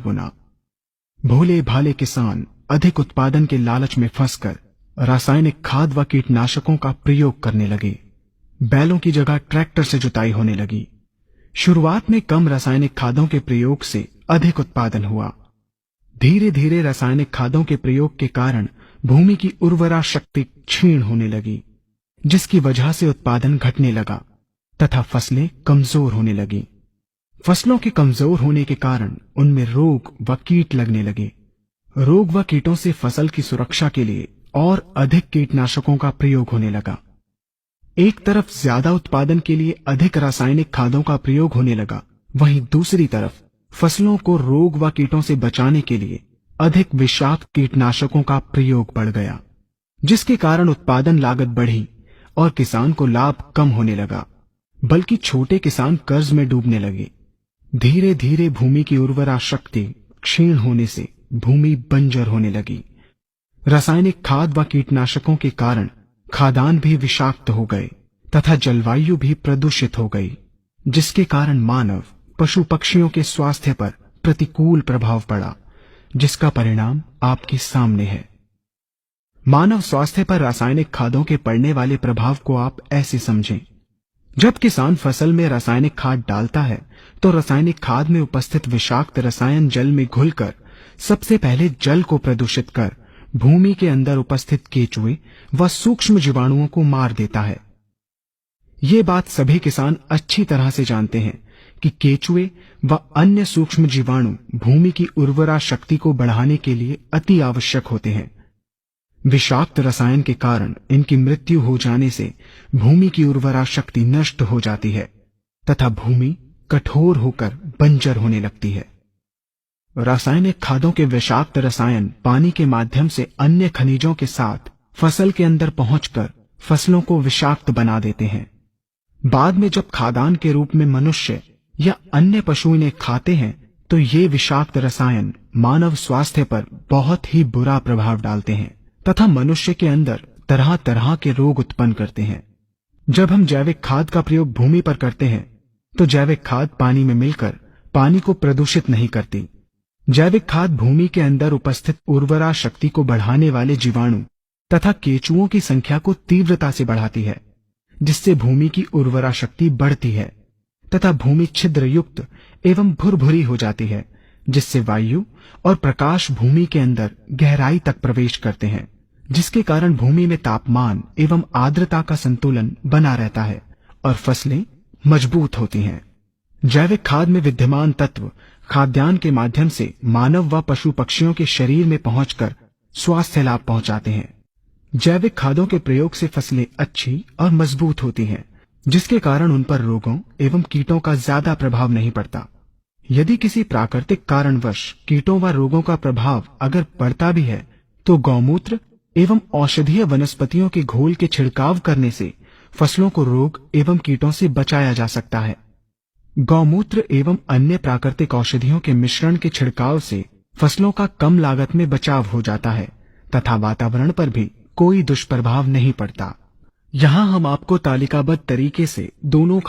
गुना। भोले भाले किसान अधिक उत्पादन के लालच में फंसकर रासायनिक खाद व कीटनाशकों का प्रयोग करने लगे। बैलों की जगह ट्रैक्टर से जुताई होने लगी। शुरुआत में कम रासायनिक खादों के प्रयोग से अधिक उत्पादन हुआ। धीरे धीरे रासायनिक खादों के प्रयोग के कारण भूमि की उर्वरा शक्ति क्षीण होने लगी, जिसकी वजह से उत्पादन घटने लगा तथा फसलें कमजोर होने लगी। फसलों के कमजोर होने के कारण उनमें रोग व कीट लगने लगे। रोग व कीटों से फसल की सुरक्षा के लिए और अधिक कीटनाशकों का प्रयोग होने लगा। एक तरफ ज्यादा उत्पादन के लिए अधिक रासायनिक खादों का प्रयोग होने लगा, वहीं दूसरी तरफ फसलों को रोग व कीटों से बचाने के लिए अधिक विषाक्त कीटनाशकों का प्रयोग बढ़ गया, जिसके कारण उत्पादन लागत बढ़ी और किसान को लाभ कम होने लगा, बल्कि छोटे किसान कर्ज में डूबने लगे। धीरे धीरे भूमि की उर्वरा शक्ति क्षीण होने से भूमि बंजर होने लगी। रासायनिक खाद व कीटनाशकों के कारण खाद्यान्न भी विषाक्त हो गए तथा जलवायु भी प्रदूषित हो गई, जिसके कारण मानव पशु पक्षियों के स्वास्थ्य पर प्रतिकूल प्रभाव पड़ा, जिसका परिणाम आपके सामने है। मानव स्वास्थ्य पर रासायनिक खादों के पड़ने वाले प्रभाव को आप ऐसे समझें। जब किसान फसल में रासायनिक खाद डालता है तो रासायनिक खाद में उपस्थित विषाक्त रसायन जल में घुलकर सबसे पहले जल को प्रदूषित कर भूमि के अंदर उपस्थित केचुए व सूक्ष्म जीवाणुओं को मार देता है। ये बात सभी किसान अच्छी तरह से जानते हैं कि केचुए व अन्य सूक्ष्म जीवाणु भूमि की उर्वरा शक्ति को बढ़ाने के लिए अति आवश्यक होते हैं। विषाक्त रसायन के कारण इनकी मृत्यु हो जाने से भूमि की उर्वरा शक्ति नष्ट हो जाती है तथा भूमि कठोर होकर बंजर होने लगती है। रासायनिक खादों के विषाक्त रसायन पानी के माध्यम से अन्य खनिजों के साथ फसल के अंदर पहुंचकर फसलों को विषाक्त बना देते हैं। बाद में जब खाद्यान्न के रूप में मनुष्य या अन्य पशु इन्हें खाते हैं तो ये विषाक्त रसायन मानव स्वास्थ्य पर बहुत ही बुरा प्रभाव डालते हैं तथा मनुष्य के अंदर तरह तरह के रोग उत्पन्न करते हैं। जब हम जैविक खाद का प्रयोग भूमि पर करते हैं तो जैविक खाद पानी में मिलकर पानी को प्रदूषित नहीं करती। जैविक खाद भूमि के अंदर उपस्थित उर्वरा शक्ति को बढ़ाने वाले जीवाणु तथा केचुओं की संख्या को तीव्रता से बढ़ाती है, जिससे भूमि की उर्वरा शक्ति बढ़ती है तथा भूमि छिद्र युक्त एवं भुरभुरी हो जाती है, जिससे वायु और प्रकाश भूमि के अंदर गहराई तक प्रवेश करते हैं, जिसके कारण भूमि में तापमान एवं आर्द्रता का संतुलन बना रहता है और फसलें मजबूत होती हैं। जैविक खाद में विद्यमान तत्व खाद्यान्न के माध्यम से मानव व पशु पक्षियों के शरीर में पहुंचकर स्वास्थ्य लाभ पहुंचाते हैं। जैविक खादों के प्रयोग से फसलें अच्छी और मजबूत होती हैं, जिसके कारण उन पर रोगों एवं कीटों का ज्यादा प्रभाव नहीं पड़ता। यदि किसी प्राकृतिक कारणवश कीटों व रोगों का प्रभाव अगर पड़ता भी है तो गौमूत्र एवं औषधीय वनस्पतियों के घोल के छिड़काव करने से फसलों को रोग एवं कीटों से बचाया जा सकता है। गौमूत्र एवं अन्य प्राकृतिक औषधियों के मिश्रण के छिड़काव से फसलों का कम लागत में बचाव हो जाता है तथा वातावरण पर भी कोई दुष्प्रभाव नहीं पड़ता। यहाँ हम आपको तालिकाबद्ध तरीके से दोनों